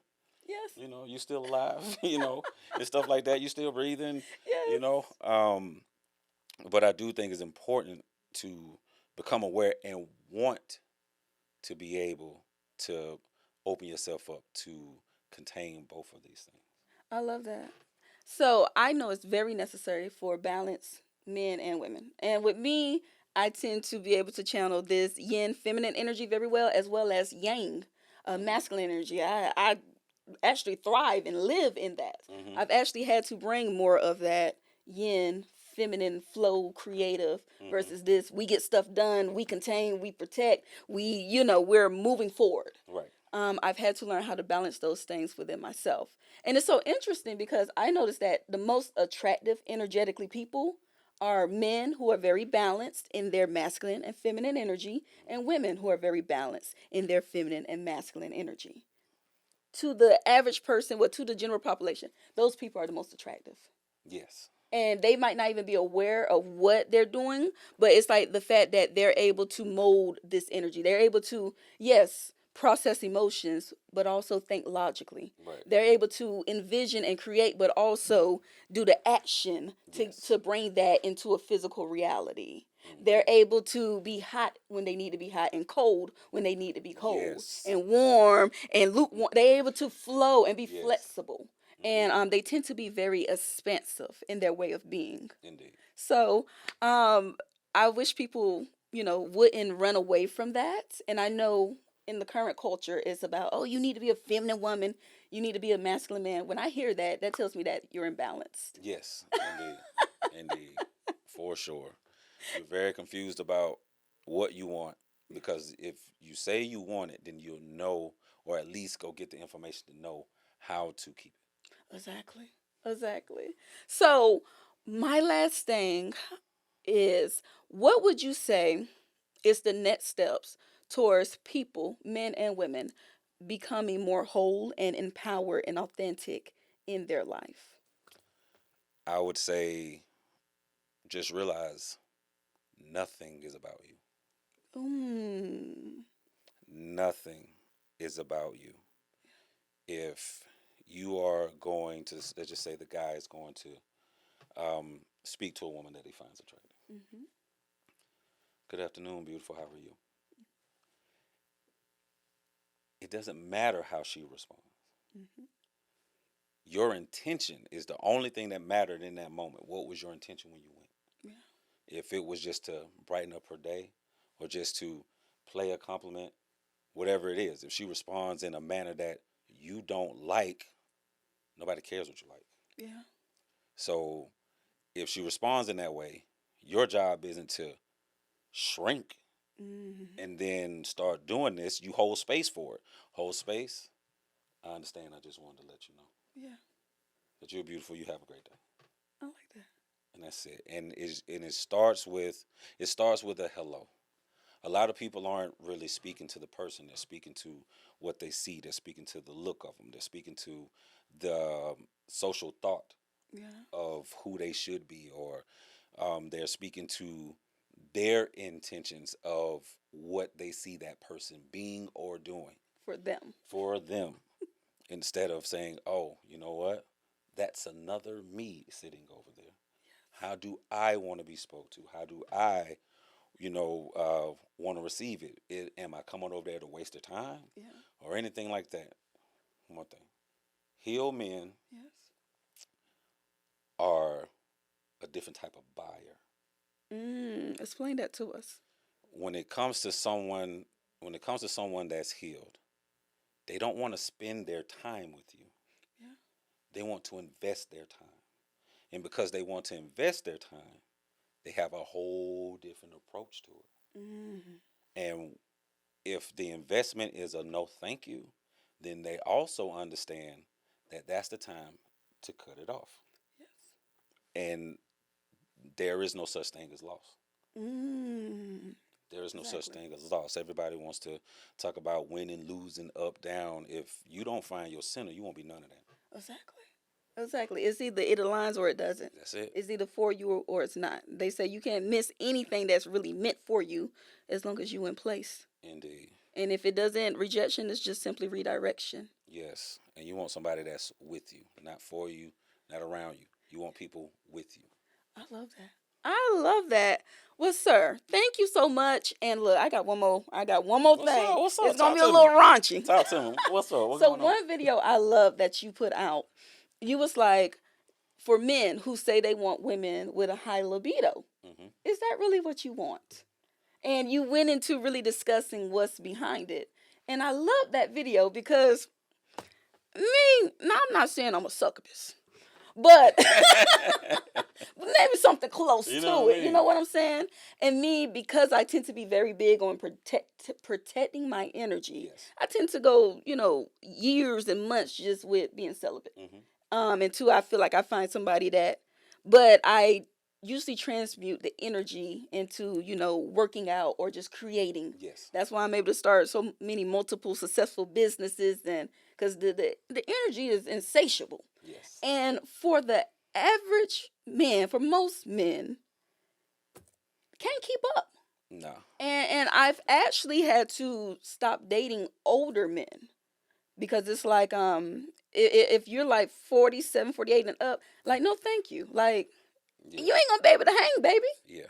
Yes. You're still alive. And stuff like that. You're still breathing. You Yes. know. But I do think it's important to become aware and want to be able to open yourself up to contain both of these things. I love that. So I know it's very necessary for balance, men and women. And with me, I tend to be able to channel this yin feminine energy very well as yang Hmm. masculine energy. I actually thrive and live in that. Hmm. I've actually had to bring more of that yin feminine flow creative Hmm. versus this we get stuff done, we contain, we protect, we're moving forward. Right. I've had to learn how to balance those things within myself. And it's so interesting because I noticed that the most attractive energetically people are men who are very balanced in their masculine and feminine energy, and women who are very balanced in their feminine and masculine energy. To the average person, well, to the general population, those people are the most attractive. Yes. And they might not even be aware of what they're doing, but it's like the fact that they're able to mold this energy. They're able to, yes, process emotions, but also think logically. Right. They're able to envision and create, but also do the action Yes. to bring that into a physical reality. Mm-hmm. They're able to be hot when they need to be hot and cold when they need to be cold Yes. and warm and lukewarm. They're able to flow and be Yes. flexible. Mm-hmm. And they tend to be very expansive in their way of being. Indeed. So I wish people, wouldn't run away from that. And I know in the current culture, it's about, oh, you need to be a feminine woman, you need to be a masculine man. When I hear that, that tells me that you're imbalanced. Yes. Indeed. Indeed. For sure. You're very confused about what you want, because if you say you want it, then you'll know, or at least go get the information to know how to keep Exactly. Exactly. So, my last thing is, what would you say is the next steps towards people, men and women, becoming more whole and empowered and authentic in their life? it. I would say just realize nothing is about you. Mm. Nothing is about you. If you are going to, let's just say the guy is going to speak to a woman that he finds attractive. Mm-hmm. Good afternoon, beautiful. How are you? It doesn't matter how she responds. Mm-hmm. Your intention is the only thing that mattered in that moment. What was your intention when you went? Yeah. If it was just to brighten up her day, or just to play a compliment, whatever it is, if she responds in a manner that you don't like, nobody cares what you like. Yeah. So if she responds in that way, your job isn't to shrink Mm-hmm. and then start doing this. You hold space for it. Hold space. I understand. I just wanted to let you know Yeah. that you're beautiful. You have a great day. I like that. And that's it. And it starts with a hello. A lot of people aren't really speaking to the person. They're speaking to what they see. They're speaking to the look of them. They're speaking to the social thought Yeah. of who they should be, or they're speaking to their intentions of what they see that person being or doing For them. for them, instead of saying, oh, you know what? That's another me sitting over there. How do I want to be spoke to? How do I, want to receive it? Am I coming over there to waste their time Yeah. or anything like that? One thing, healed men Yes. are a different type of buyer. Explain that to us. When it comes to someone, when it comes to someone that's healed, they don't want to spend their time with you. Yeah. They want to invest their time. And because they want to invest their time, they have a whole different approach to it. Mm-hmm. And if the investment is a no thank you, then they also understand that that's the time to cut it off. Yes. And there is no such thing as loss. Mm. There is no such Exactly. thing as loss. Everybody wants to talk about winning, losing, up, down. If you don't find your center, you won't be none of that. Exactly. Exactly. It's either it aligns or it doesn't. That's it. It's either for you or it's not. They say you can't miss anything that's really meant for you as long as you in place. Indeed. And if it doesn't, rejection is just simply redirection. Yes. And you want somebody that's with you, not for you, not around you. You want people with you. I love that. I love that. Well, sir, thank you so much. And look, I got one more. I got one more What's thing. up? What's up? It's gonna Talk be a to me. little raunchy. Talk to me. What's up? What's So going on? one video I love that you put out, you was like, for men who say they want women with a high libido, Hmm. is that really what you want? And you went into really discussing what's behind it. And I love that video because me, now I'm not saying I'm a succubus, but maybe something close You know to what I it. You know mean? what I'm saying? And me, because I tend to be very big on protecting my energy, Yes. I tend to go, years and months just with being celibate. Hmm. And two, I feel like I find somebody that, but I usually transmute the energy into, working out or just creating. Yes. That's why I'm able to start so many multiple successful businesses, and because the energy is insatiable. Yes. And for the average man, for most men, can't keep up. No. And I've actually had to stop dating older men because it's like if you're like 47, 48 and up, like no thank you. Like Yeah. you ain't gonna be able to hang, baby. Yeah.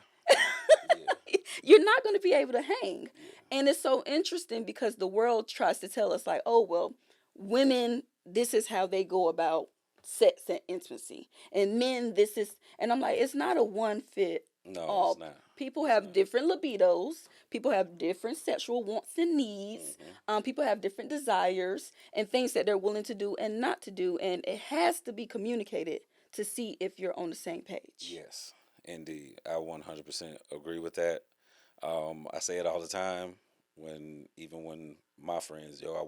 Yeah. You're not going to be able to hang. Yeah. And it's so interesting because the world tries to tell us, like, oh, well, women, this is how they go about sex and intimacy. And men, this is, and I'm like, it's not a one fit No, it's all. not. People It's have not. different libidos. People have different sexual wants and needs. Hmm. People have different desires and things that they're willing to do and not to do. And it has to be communicated to see if you're on the same page. Yes, indeed. I 100% agree with that. I say it all the time even when my friends, yo, I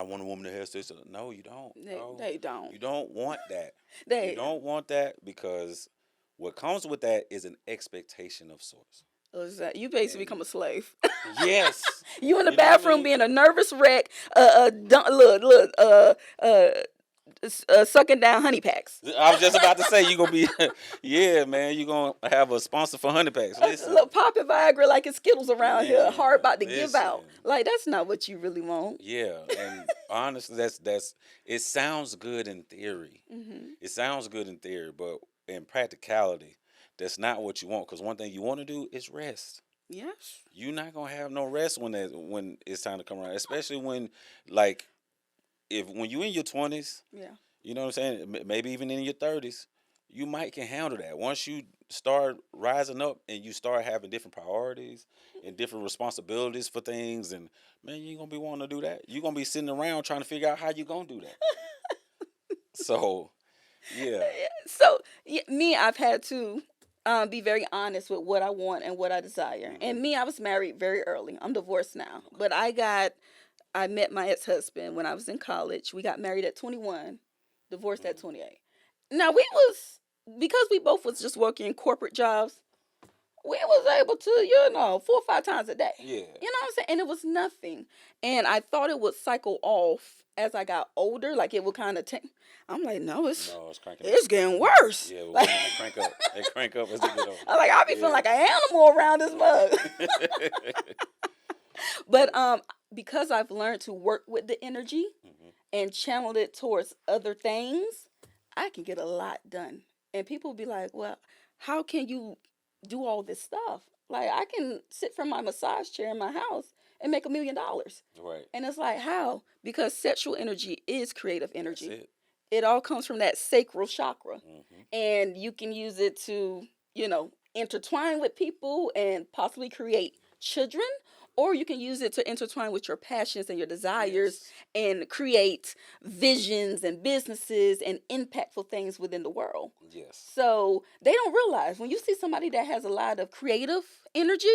want a woman to have sex. No, you don't. No, They don't. you don't want that. You They don't want that because what comes with that is an expectation of sorts. You basically And become a slave. yes, You in the you know what I bathroom mean? being a nervous wreck, uh, sucking down honey packs. I was just about to say you gonna be, yeah, man. You gonna have a sponsor for honey packs. Listen, Look, popping Viagra like it's Skittles around here, man. hard about to give out. Listen. Like that's not what you really want. Yeah, and honestly, that's it. Sounds good in theory. Hmm. It sounds good in theory, but in practicality, that's not what you want. Because one thing you want to do is rest. Yes. You're not gonna have no rest when it's time to come around. Especially when, like, if when you in your 20s, Yeah. you know what I'm saying. Maybe even in your 30s, you might can handle that. Once you start rising up and you start having different priorities and different responsibilities for things, and man, you ain't gonna be wanting to do that. You're gonna be sitting around trying to figure out how you gonna do that. So yeah. So me, I've had to be very honest with what I want and what I desire. Hmm. And me, I was married very early. I'm divorced now, Okay. but I met my ex husband when I was in college. We got married at 21, divorced at Hmm. 28. Now we was because we both was just working corporate jobs. We was able to, 4 or 5 times a day. Yeah. You know what I'm saying? And it was nothing. And I thought it would cycle off as I got older, like it would kind of take. I'm like, no, No, it's cranking up. it's getting worse. Yeah, with Like women they crank up. They crank up as they get older. I'm like, I'll be feeling Yeah. like an animal around this mug. But Yeah. because I've learned to work with the energy Hmm. and channel it towards other things, I can get a lot done. And people be like, well, how can you do all this stuff? Like, I can sit from my massage chair in my house and make $1 million. Right. And it's like, how? Because sexual energy is creative That's energy. it. It all comes from that sacral chakra. Hmm. And you can use it to, intertwine with people and possibly create children, or you can use it to intertwine with your passions and your desires Yes. and create visions and businesses and impactful things within the world. Yes. So they don't realize when you see somebody that has a lot of creative energy,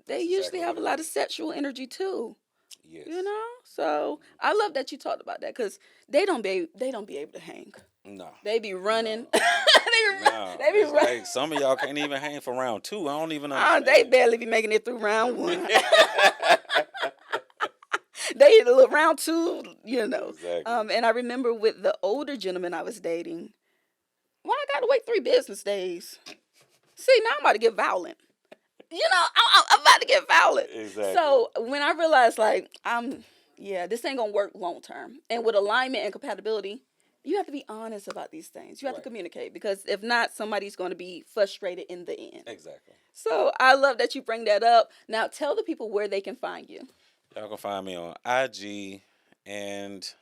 they That's usually exactly have what a it lot of is. sexual energy too. You Yes. know, so I love that you talked about that because they don't be able to hang. No. They be running. No. No. they be It's run. like some of y'all can't even hang for round two. I don't even understand They it. barely be making it through round one. They look round two. Exactly. And I remember with the older gentleman I was dating, why I gotta wait 3 business days? See, now I'm about to get violent. I'm about to get violent. Exactly. So when I realized, like, yeah, this ain't gonna work long term. And with alignment and compatibility, you have to be honest about these things. You have to Right. communicate because if not, somebody's going to be frustrated in the end. Exactly. So I love that you bring that up. Now tell the people where they can find you. Y'all can find me on IG and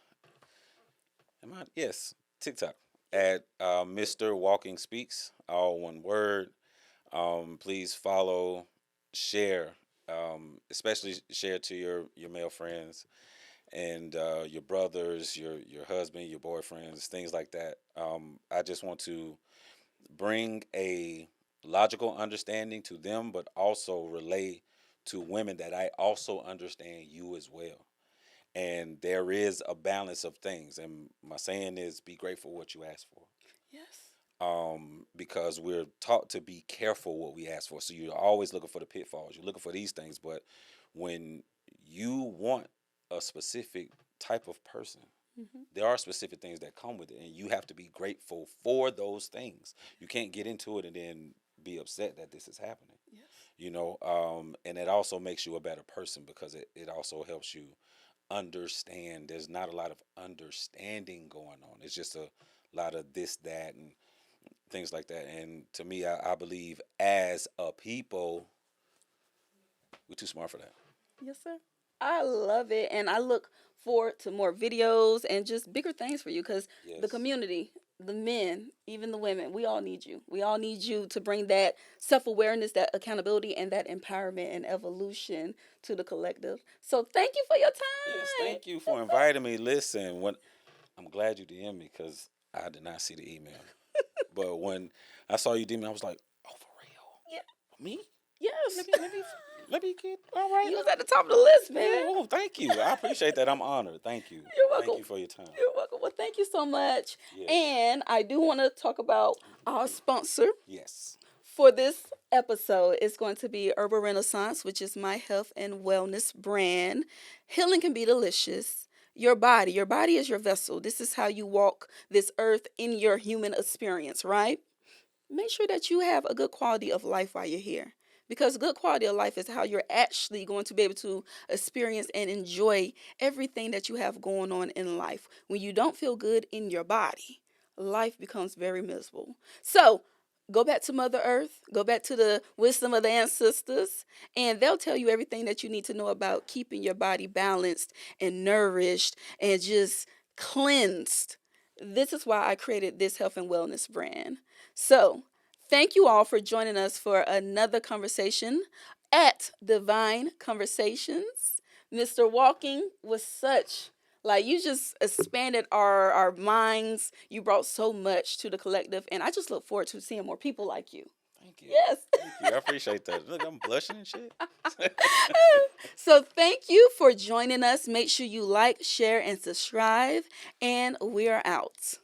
yes, TikTok at Mr. Walking Speaks, all one word. Please follow, share, especially share to your male friends and your brothers, your husband, your boyfriends, things like that. I just want to bring a logical understanding to them, but also relay to women that I also understand you as well. And there is a balance of things. And my saying is be grateful what you ask for. Yes. Because we're taught to be careful what we ask for. So you're always looking for the pitfalls. You're looking for these things. But when you want a specific type of person, Hmm. there are specific things that come with it, and you have to be grateful for those things. You can't get into it and then be upset that this is happening. Yes. And it also makes you a better person because it also helps you understand. There's not a lot of understanding going on. It's just a lot of this, that, and things like that. And to me, I believe as a people, we're too smart for that. Yes, sir. I love it. And I look forward to more videos and just bigger things for you because the Yes. community, the men, even the women, we all need you. We all need you to bring that self awareness, that accountability, and that empowerment and evolution to the collective. So thank you for your Yes. time. Thank you for inviting me. Listen, when I'm glad you DM me because I did not see the email. But when I saw you DM me, I was like, oh, for real? Yeah. Me? Yes. Let me get all right. You was at the top of the list, Yeah. baby. Oh, thank you. I appreciate that. I'm honored. Thank you. You're Thank welcome. you for your time. You're welcome. Well, thank you so much. Yes. And I do want to talk about our sponsor Yes. for this episode. Is going to be Herbal Renaissance, which is my health and wellness brand. Healing can be delicious. Your body is your vessel. This is how you walk this earth in your human experience, right? Make sure that you have a good quality of life while you're here. Because good quality of life is how you're actually going to be able to experience and enjoy everything that you have going on in life. When you don't feel good in your body, life becomes very miserable. So, go back to Mother Earth, go back to the wisdom of the ancestors, and they'll tell you everything that you need to know about keeping your body balanced and nourished and just cleansed. This is why I created this health and wellness brand. So, thank you all for joining us for another conversation at Divine Conversations. Mr. Walking was such like you just expanded our minds. You brought so much to the collective, and I just look forward to seeing more people like you. Thank you. Yes. Thank you. I appreciate that. Look, I'm blushing and shit. So thank you for joining us. Make sure you like, share, and subscribe, and we're out.